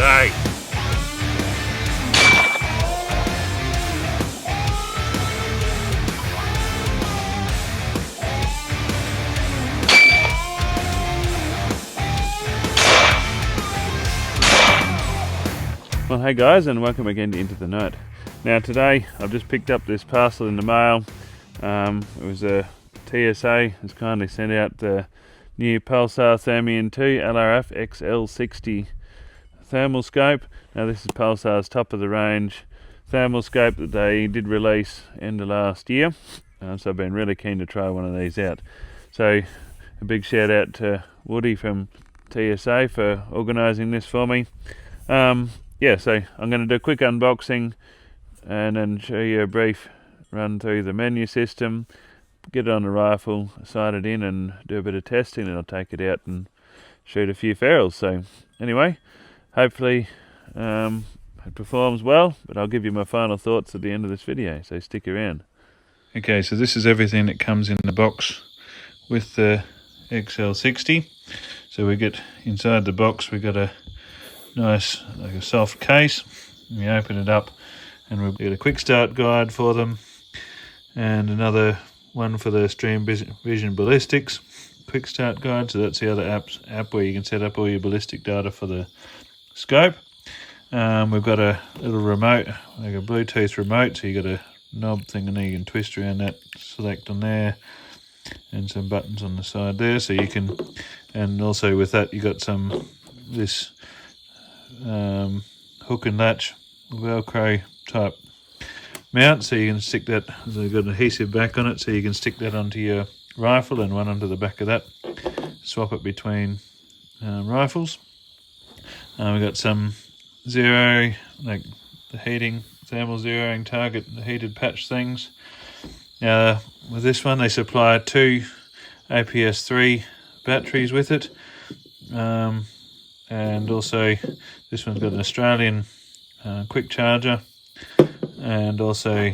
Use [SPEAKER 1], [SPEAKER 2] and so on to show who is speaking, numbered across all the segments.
[SPEAKER 1] today. Well, hey guys, and welcome again to Into the Night. Now today I've just picked up this parcel in the mail. It was a TSA has kindly sent out the new Pulsar Thermion 2 LRF XL60 thermal scope. Now this is Pulsar's top of the range thermal scope that they did release end of last year. So I've been really keen to try one of these out. So a big shout out to Woody from TSA for organising this for me. Yeah, so I'm going to do a quick unboxing and then show you a brief run through the menu system, get it on the rifle, sight it in and do a bit of testing, and I'll take it out and shoot a few ferals. So anyway, hopefully it performs well, but I'll give you my final thoughts at the end of this video, so stick around. Okay, so this is everything that comes in the box with the XL60. So we get inside the box, we got a nice, like a soft case. We open it up and we'll get a quick start guide for them, and another one for the Stream Vision Ballistics quick start guide. So that's the other app where you can set up all your ballistic data for the scope. We've got a little remote, like a Bluetooth remote, so you got a knob thing and there you can twist around that, select on there, and some buttons on the side there, so you can, and also with that you got this hook and latch Velcro type mount, so you can stick that, they've got an adhesive back on it, so you can stick that onto your rifle and one onto the back of that, swap it between rifles. We've got some zero, like the heating, thermal zeroing target, the heated patch things. With this one they supply 2 APS-3 batteries with it, and also this one's got an Australian quick charger, and also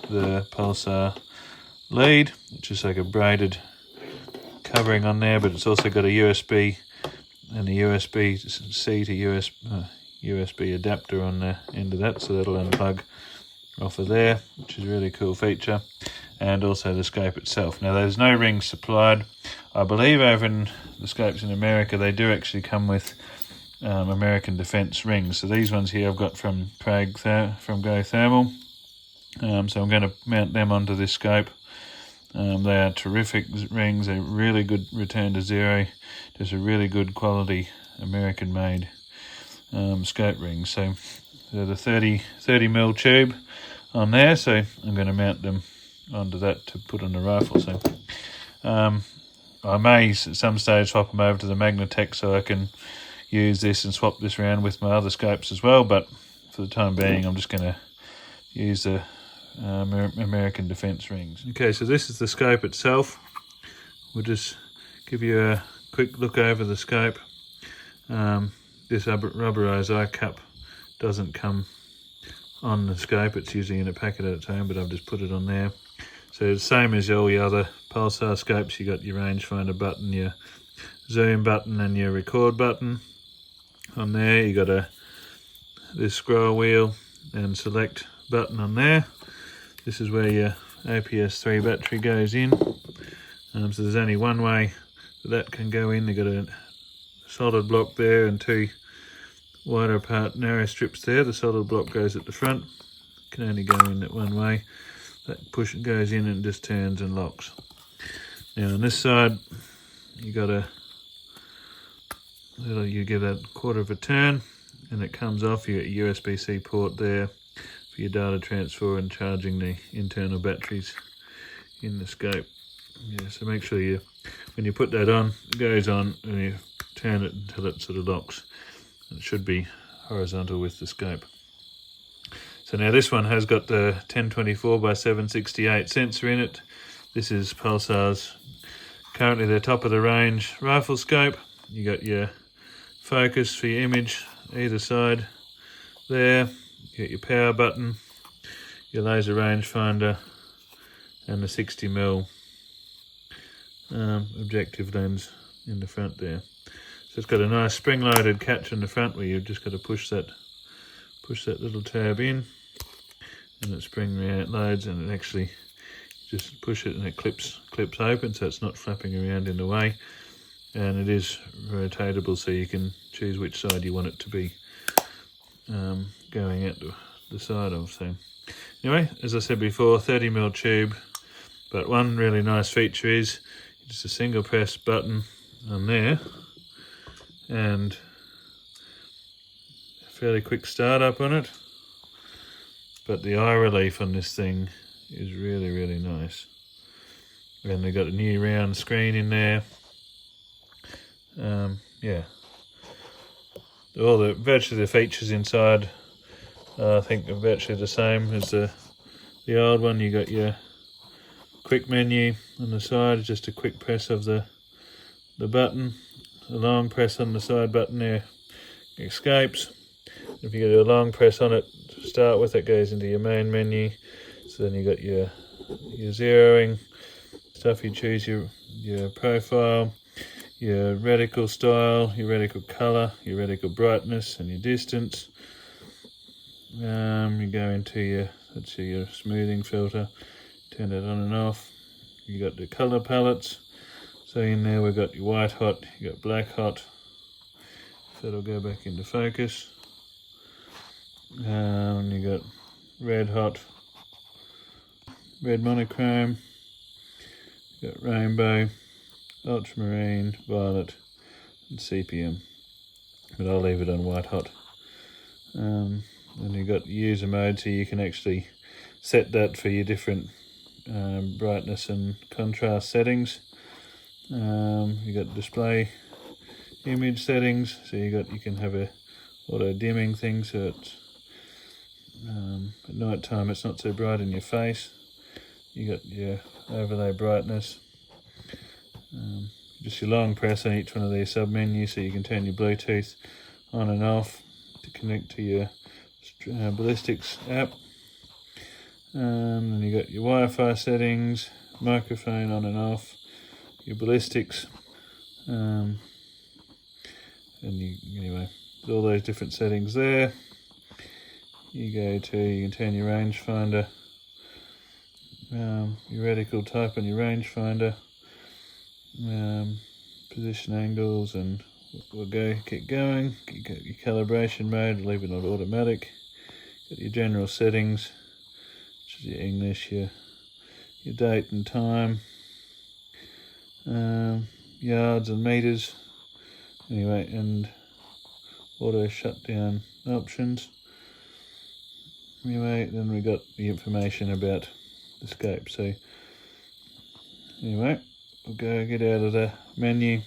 [SPEAKER 1] the Pulsar lead, which is like a braided covering on there, but it's also got a USB and a USB-C to USB adapter on the end of that, so that'll unplug off of there, which is a really cool feature. And also the scope itself. Now there's no rings supplied. I believe over in the scopes in America they do actually come with American Defense rings. So these ones here I've got from Craig from Go Thermal. So I'm going to mount them onto this scope. They are terrific rings. They're really good return to zero. Just a really good quality American made scope ring. So they're the 30mm tube on there. So I'm going to mount them onto that to put on the rifle. So I may at some stage swap them over to the Magnatech so I can use this and swap this around with my other scopes as well, but for the time being I'm just going to use the American Defense rings. Okay, so this is the scope itself. We'll just give you a quick look over the scope. This rubberized eye cup doesn't come on the scope, it's usually in a packet at its own, but I've just put it on there. So the same as all your other Pulsar scopes, you got your rangefinder button, your zoom button and your record button. On there you got this scroll wheel and select button on there. This is where your APS-3 battery goes in. So there's only one way that can go in. They've got a solid block there and 2 wider apart narrow strips there. The solid block goes at the front, can only go in that one way. That goes in and just turns and locks. Now on this side you give that quarter of a turn and it comes off. You got your USB-C port there for your data transfer and charging the internal batteries in the scope. Yeah, so make sure when you put that on, it goes on and you turn it until it sort of locks. It should be horizontal with the scope. So now this one has got the 1024x768 sensor in it. This is Pulsar's, currently their top of the range rifle scope. You got your focus for your image either side there. You got your power button, your laser rangefinder, and the 60mm objective lens in the front there. So it's got a nice spring-loaded catch in the front where you've just got to push that little tab in, and it spring loads, and it actually just push it and it clips open, so it's not flapping around in the way. And it is rotatable, so you can choose which side you want it to be going out the side of. So anyway, as I said before, 30mm tube, but one really nice feature is just a single press button on there and a fairly quick start up on it. But the eye relief on this thing is really, really nice. And they've got a new round screen in there. Yeah, virtually the features inside I think are virtually the same as the old one. You got your quick menu on the side, just a quick press of the button. A long press on the side button there escapes. If you get a long press on it to start with, it goes into your main menu. So then you got your zeroing stuff. You choose your profile, your reticle style, your reticle color, your reticle brightness, and your distance. You go into your smoothing filter, turn it on and off. You got the color palettes. So in there we've got your white hot, you got black hot. So it'll go back into focus. You got red hot, red monochrome, you got rainbow, ultramarine, violet, and CPM. But I'll leave it on white hot. And you've got user mode, so you can actually set that for your different brightness and contrast settings. You got display image settings, so you can have a auto dimming thing, so it's at night time it's not so bright in your face. You got your overlay brightness. Just your long press on each one of these sub menus, so you can turn your Bluetooth on and off to connect to your ballistics app. And you got your Wi-Fi settings, microphone on and off, your ballistics, and anyway, all those different settings there. You can turn your rangefinder, your reticle type on your rangefinder, position angles, and we'll keep going. You got your calibration mode, leave it on automatic. Got your general settings, which is your English, your date and time, yards and meters, anyway, and auto shutdown options. Anyway, then we got the information about the scope. So anyway, we'll get out of the menu,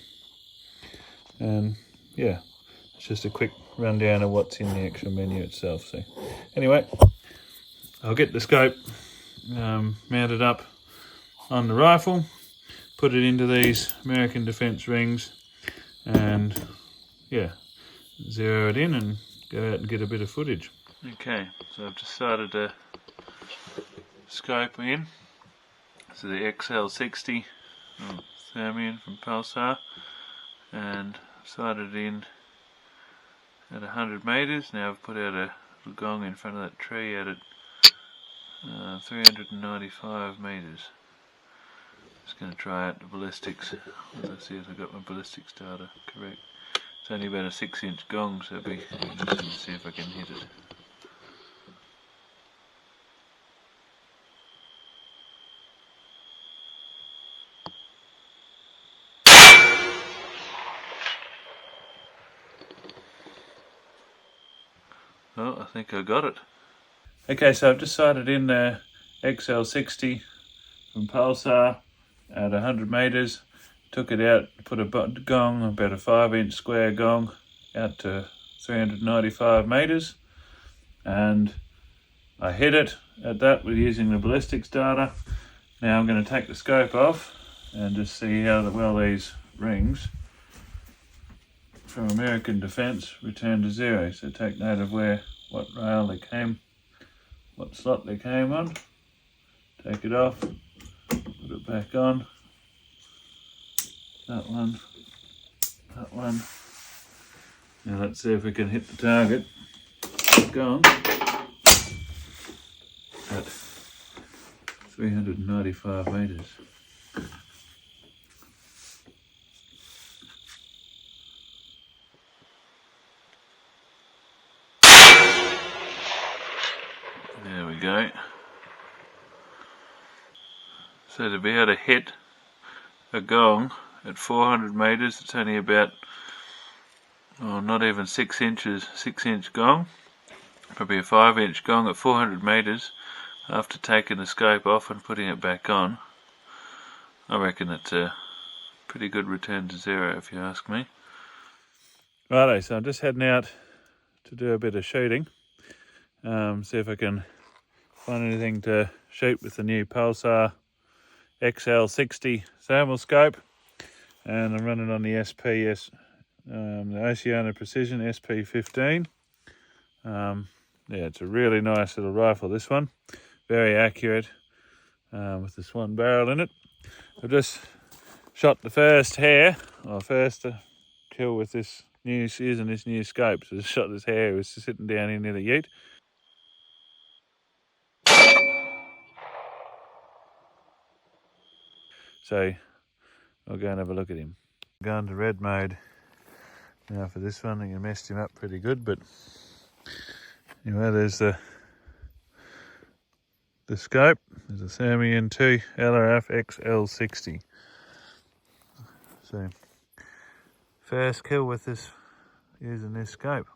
[SPEAKER 1] and yeah, it's just a quick rundown of what's in the actual menu itself. So anyway, I'll get the scope mounted up on the rifle, put it into these American Defence rings, and yeah, zero it in and go out and get a bit of footage. Okay, so I've decided to scope in. So the XL60 Thermion from Pulsar, and sighted in at 100 metres. Now I've put out a little gong in front of that tree out at 395 metres. Just going to try out the ballistics. As I see, I've got my ballistics data correct. It's only about a 6-inch gong, so it'll be interesting to see if I can hit it. Oh, I think I got it. Okay, so I've just sighted in the XL60 from Pulsar at 100 metres. Took it out, put a gong, about a 5-inch square gong, out to 395 metres. And I hit it at that with using the ballistics data. Now I'm going to take the scope off and just see how well these rings from American Defence return to zero. So take note of what rail they came, what slot they came on. Take it off, put it back on. That one, Now let's see if we can hit the target. Gone at 395 metres. There we go. So to be able to hit a gong at 400 metres, it's only about, oh, not even 6 inches, 6-inch gong, probably a 5-inch gong at 400 metres after taking the scope off and putting it back on. I reckon it's a pretty good return to zero if you ask me. Righto, so I'm just heading out to do a bit of shooting, see if I can find anything to shoot with the new Pulsar XL60 thermal scope, and I'm running on the SPS, the Oceana Precision SP15. Yeah, it's a really nice little rifle, this one, very accurate, with the swan barrel in it. I've just shot the first hare, or first kill with this using this new scope. So I just shot this hare who was sitting down here near the ute. So I'll go and have a look at him. Going to red mode now for this one. I think I messed him up pretty good, but anyway, there's the scope. There's a Thermion 2 LRF XL60. So first kill with this using this scope.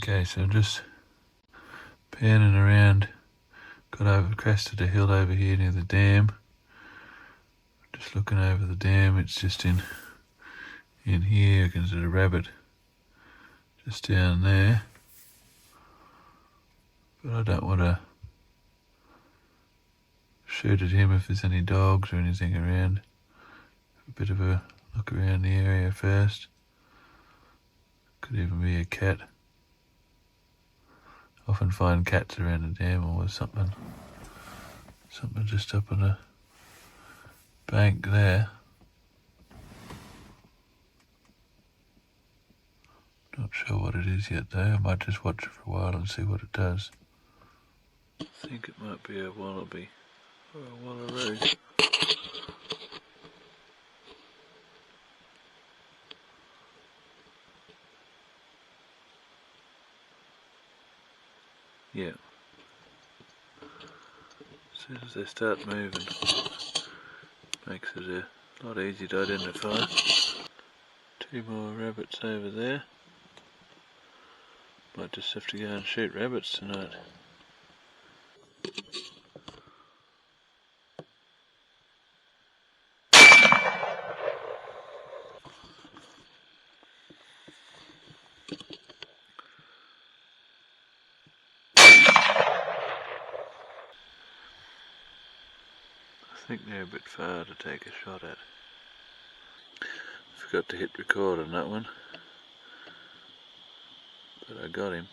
[SPEAKER 1] Okay, so just panning around, got over, crested a hill over here near the dam. Just looking over the dam, it's just in here. I can see a rabbit just down there, but I don't want to shoot at him if there's any dogs or anything around. A bit of a look around the area first. Could even be a cat. Often find cats around the dam, or something just up on a bank there. Not sure what it is yet though. I might just watch it for a while and see what it does. I think it might be a wallaby or a wallaroo. Yeah. As soon as they start moving, makes it a lot easier to identify. 2 more rabbits over there. Might just have to go and shoot rabbits tonight. I think they're a bit far to take a shot at. Forgot to hit record on that one, but I got him.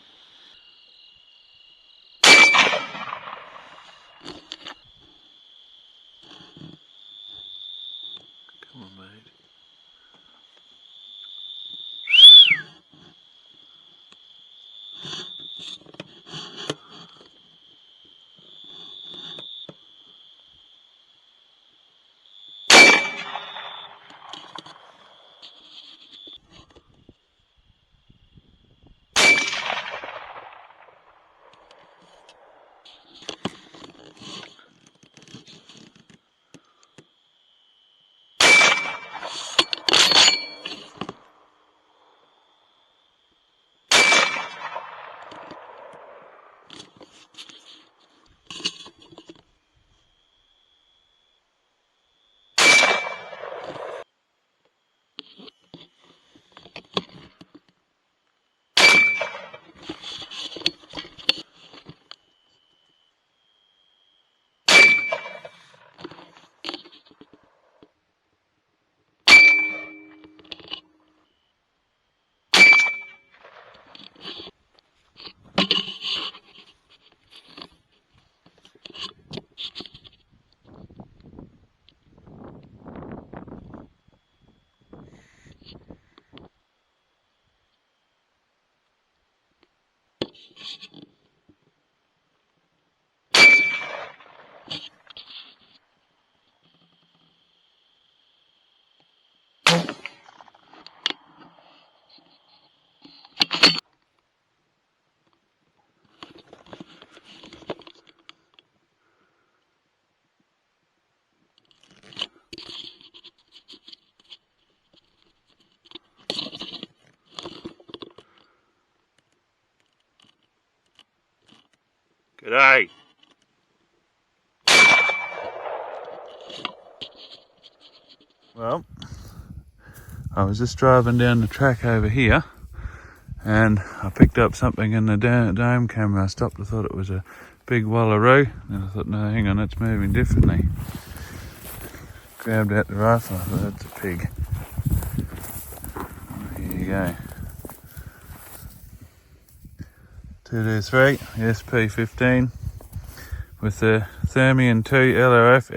[SPEAKER 1] Come on, mate. G'day. Well, I was just driving down the track over here and I picked up something in the dome camera. I stopped, I thought it was a big wallaroo, and I thought, no, hang on, it's moving differently. Grabbed out the rifle, I thought, that's a pig. Here you go. 223 SP15 with the Thermion 2 LRF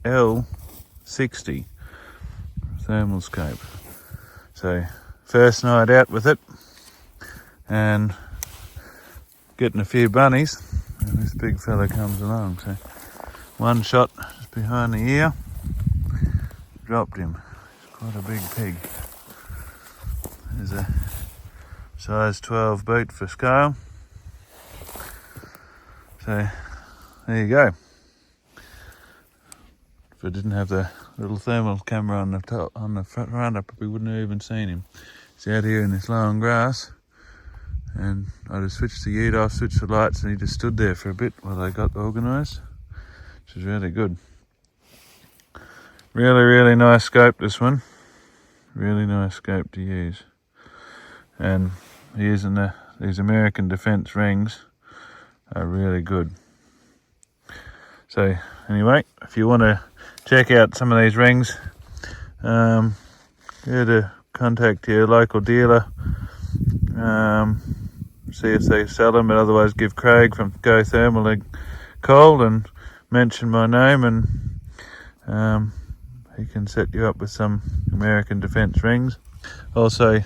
[SPEAKER 1] XL60 thermal scope. So first night out with it and getting a few bunnies, and this big fella comes along. So one shot just behind the ear, dropped him. It's quite a big pig. There's a size 12 boot for scale. So there you go. If I didn't have the little thermal camera on the top, on the front, I probably wouldn't have even seen him. He's out here in this long grass, and I just switched the ute off, switched the lights, and he just stood there for a bit while they got organised, which is really good. Really, really nice scope, this one. Really nice scope to use. And using these American Defence rings are really good. So anyway, if you want to check out some of these rings, go to contact your local dealer, see if they sell them, but otherwise give Craig from Go Thermal a call and mention my name, and he can set you up with some American Defence rings. Also,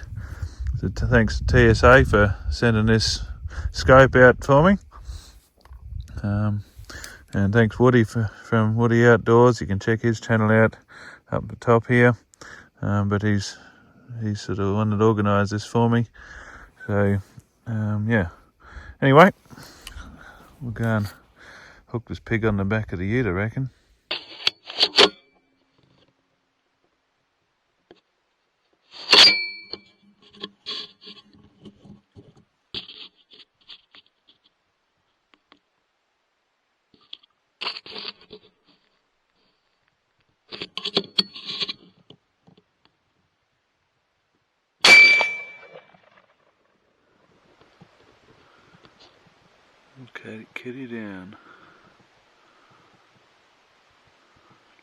[SPEAKER 1] thanks to TSA for sending this scope out for me. And thanks Woody from Woody Outdoors. You can check his channel out up the top here. But he's sort of the one that organised this for me. So yeah. Anyway, we'll go and hook this pig on the back of the ute, I reckon. Okay, kitty down.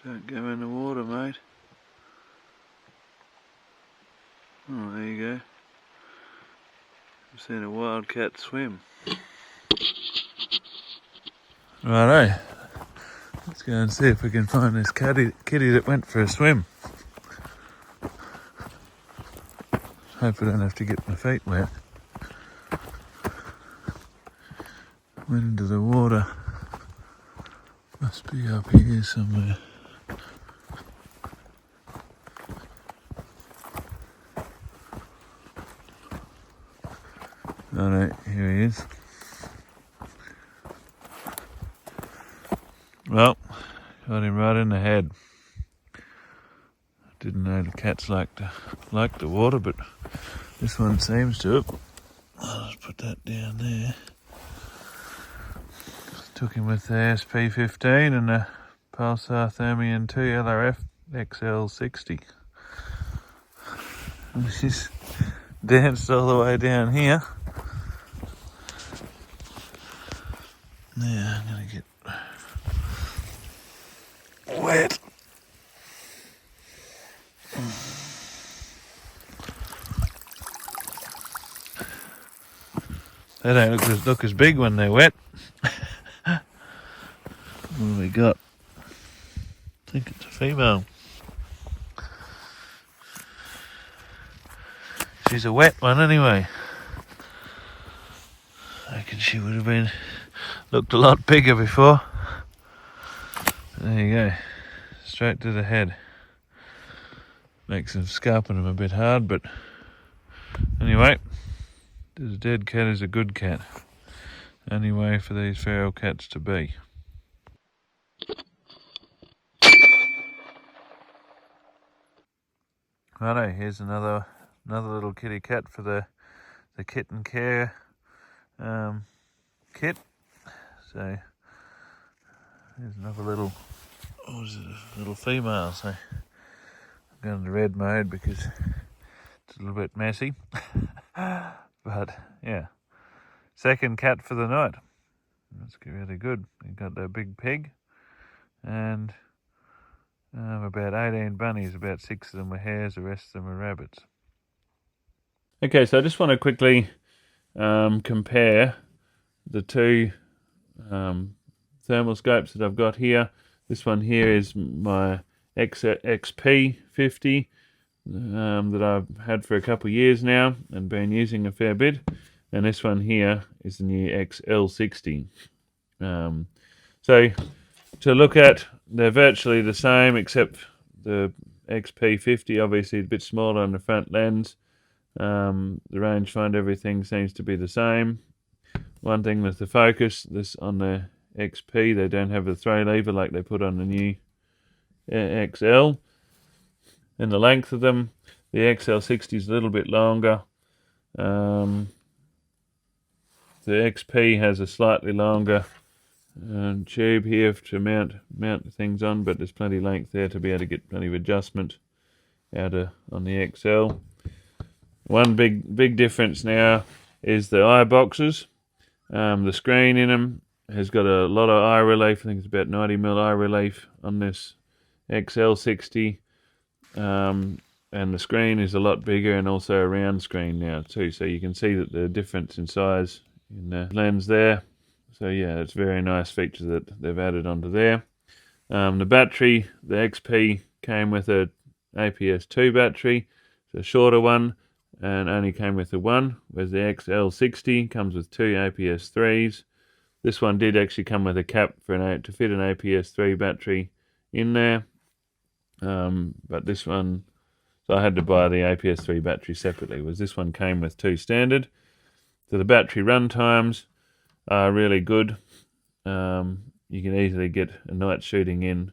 [SPEAKER 1] Don't go in the water, mate. Oh, there you go. I've seen a wildcat swim. Righto. Let's go and see if we can find this kitty that went for a swim. Hope I don't have to get my feet wet. Went into the water. Must be up here somewhere. Oh no, here he is. Well, got him right in the head. Didn't know the cats like the water, but this one seems to. I'll just put that down there. Took him with the SP15 and the Pulsar Thermion 2 LRF XL60. She's danced all the way down here. Now I'm going to get wet. They don't look as big when they're wet. What have we got? I think it's a female. She's a wet one anyway. I reckon she would have looked a lot bigger before. There you go. Straight to the head. Makes them scarping them a bit hard, but anyway, a dead cat is a good cat. Only way for these feral cats to be. Righto, here's another little kitty cat for the kitten care kit. So there's another little, what is it, a little female. So I'm going to red mode because it's a little bit messy. But yeah, second cat for the night. That's really good. We've got that big pig and about 18 bunnies. About 6 of them were hares, the rest of them were rabbits. Okay, so I just want to quickly compare the two thermal scopes that I've got here. This one here is my XP50 that I've had for a couple of years now and been using a fair bit. And this one here is the new XL60. So to look at, they're virtually the same, except the XP50 obviously a bit smaller on the front lens. The rangefinder, everything seems to be the same. One thing with the focus, this on the XP, they don't have the throw lever like they put on the new XL. And the length of them, the XL60 is a little bit longer. The XP has a slightly longer tube here to mount things on, but there's plenty of length there to be able to get plenty of adjustment out on the XL. One big difference now is the eye boxes. The screen in them has got a lot of eye relief. I think it's about 90mm eye relief on this XL60. And the screen is a lot bigger and also a round screen now too. So you can see that the difference in size in the lens there. So yeah, it's a very nice feature that they've added onto there. The battery, the XP came with a APS-2 battery, so a shorter one, and only came with the one, whereas the XL60 comes with 2 APS-3s. This one did actually come with a cap to fit an APS-3 battery in there, but this one, so I had to buy the APS-3 battery separately, whereas this one came with 2 standard. So the battery run times are really good. You can easily get a night shooting in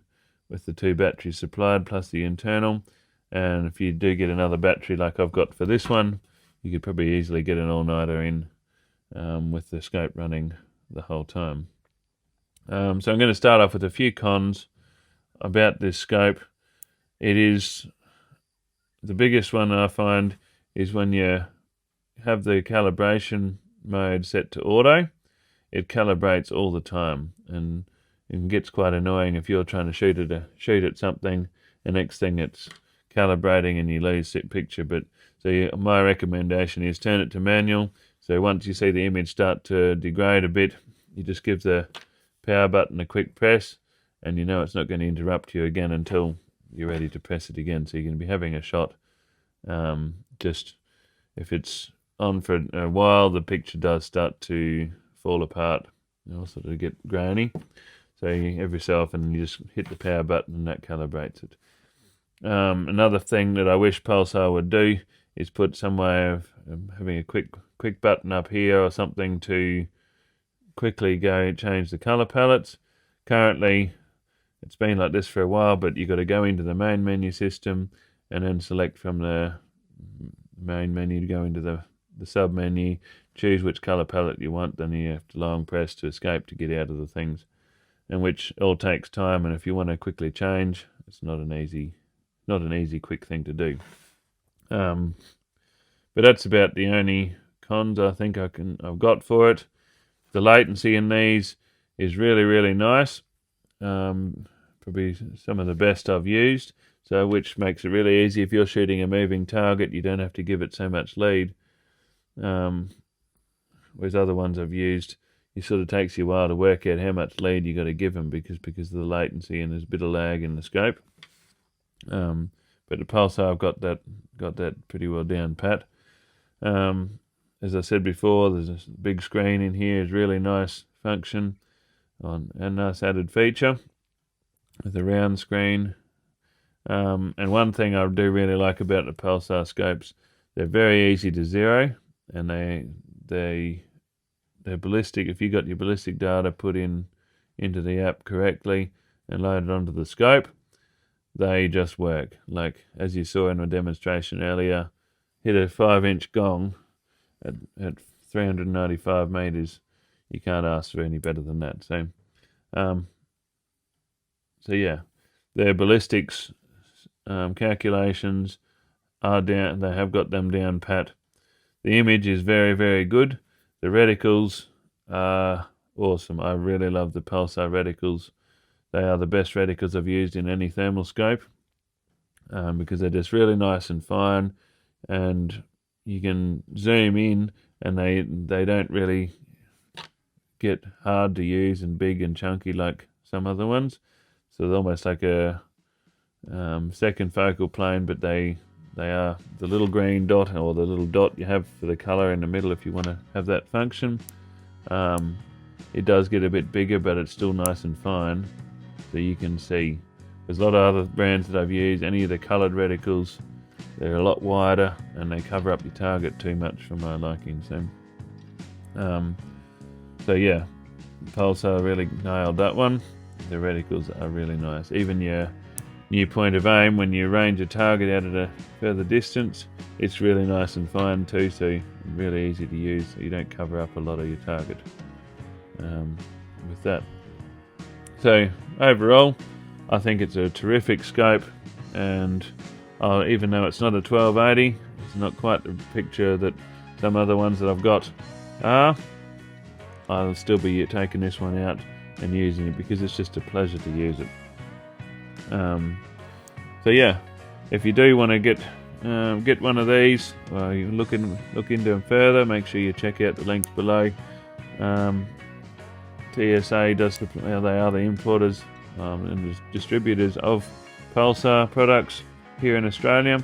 [SPEAKER 1] with the 2 batteries supplied plus the internal. And if you do get another battery like I've got for this one, you could probably easily get an all-nighter in with the scope running the whole time. So I'm going to start off with a few cons about this scope. It is, the biggest one I find is when you have the calibration mode set to auto, it calibrates all the time, and it gets quite annoying if you're trying to shoot at something, and next thing it's calibrating and you lose the picture. But so my recommendation is turn it to manual. So once you see the image start to degrade a bit, you just give the power button a quick press, and you know it's not going to interrupt you again until you're ready to press it again. So you're going to be having a shot. Just if it's on for a while, the picture does start to fall apart, sort of get grainy. So every so often you just hit the power button and that calibrates it. Another thing that I wish Pulsar would do is put some way of having a quick button up here or something to quickly go change the color palettes. Currently, it's been like this for a while, but you've got to go into the main menu system and then select from the main menu to go into the sub menu, choose which color palette you want, then you have to long press to escape to get out of the things, and which all takes time. And if you want to quickly change, it's not an easy quick thing to do. But that's about the only cons I think I've got for it. The latency in these is really nice. Probably some of the best I've used. So which makes it really easy if you're shooting a moving target. You don't have to give it so much lead. Whereas other ones I've used, it sort of takes you a while to work out how much lead you got to give them because of the latency, and there's a bit of lag in the scope. But the Pulsar, I've got that pretty well down pat. As I said before, there's a big screen in here, is really nice function and nice added feature with a round screen. And one thing I do really like about the Pulsar scopes, they're very easy to zero, and they're ballistic. If you got your ballistic data put into the app correctly and loaded onto the scope, they just work. Like as you saw in my demonstration earlier, hit a 5-inch gong at 395 meters. you can't ask for any better than that. So yeah, their ballistics calculations are down. They have got them down pat. The image is very, very good. The reticles are awesome. I really love the Pulsar reticles. They are the best reticles I've used in any thermal scope, because they're just really nice and fine, and you can zoom in and they don't really get hard to use and big and chunky like some other ones. So they're almost like a second focal plane, but they are the little green dot, or the little dot you have for the color in the middle if you want to have that function. It does get a bit bigger, but it's still nice and fine, so you can see. There's a lot of other brands that I've used, any of the colored reticles, they're a lot wider and they cover up your target too much for my liking. So yeah, Pulsar really nailed that one. The reticles are really nice. Even your new point of aim, when you range a target out at a further distance, it's really nice and fine too, so really easy to use, so you don't cover up a lot of your target with that. So overall, I think it's a terrific scope, and even though it's not a 1280, it's not quite the picture that some other ones that I've got are, I'll still be taking this one out and using it because it's just a pleasure to use it. So yeah, if you do want to get one of these, or you look into them further, make sure you check out the links below. TSA they are the importers and distributors of Pulsar products here in Australia.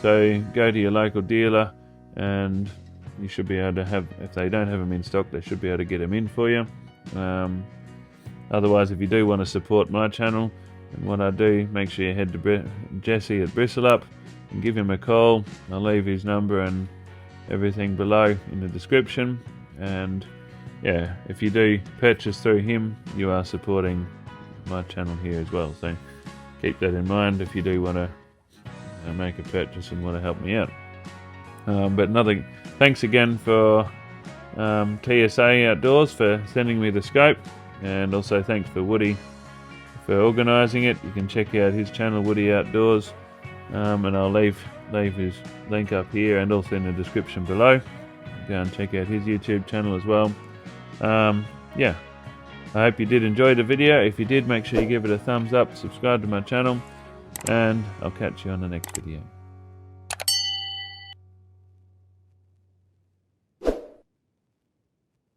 [SPEAKER 1] So go to your local dealer, and you should be able to have, if they don't have them in stock, they should be able to get them in for you. Otherwise, if you do want to support my channel and what I do, make sure you head to Jesse at Bristleup and give him a call. I'll leave his number and everything below in the description. And yeah, if you do purchase through him, you are supporting my channel here as well. So keep that in mind if you do want to make a purchase and want to help me out. Thanks again for TSA Outdoors for sending me the scope, and also thanks for Woody for organising it. You can check out his channel, Woody Outdoors, and I'll leave his link up here and also in the description below. Go and check out his YouTube channel as well. Yeah, I hope you did enjoy the video. If you did, make sure you give it a thumbs up, subscribe to my channel, and I'll catch you on the next video.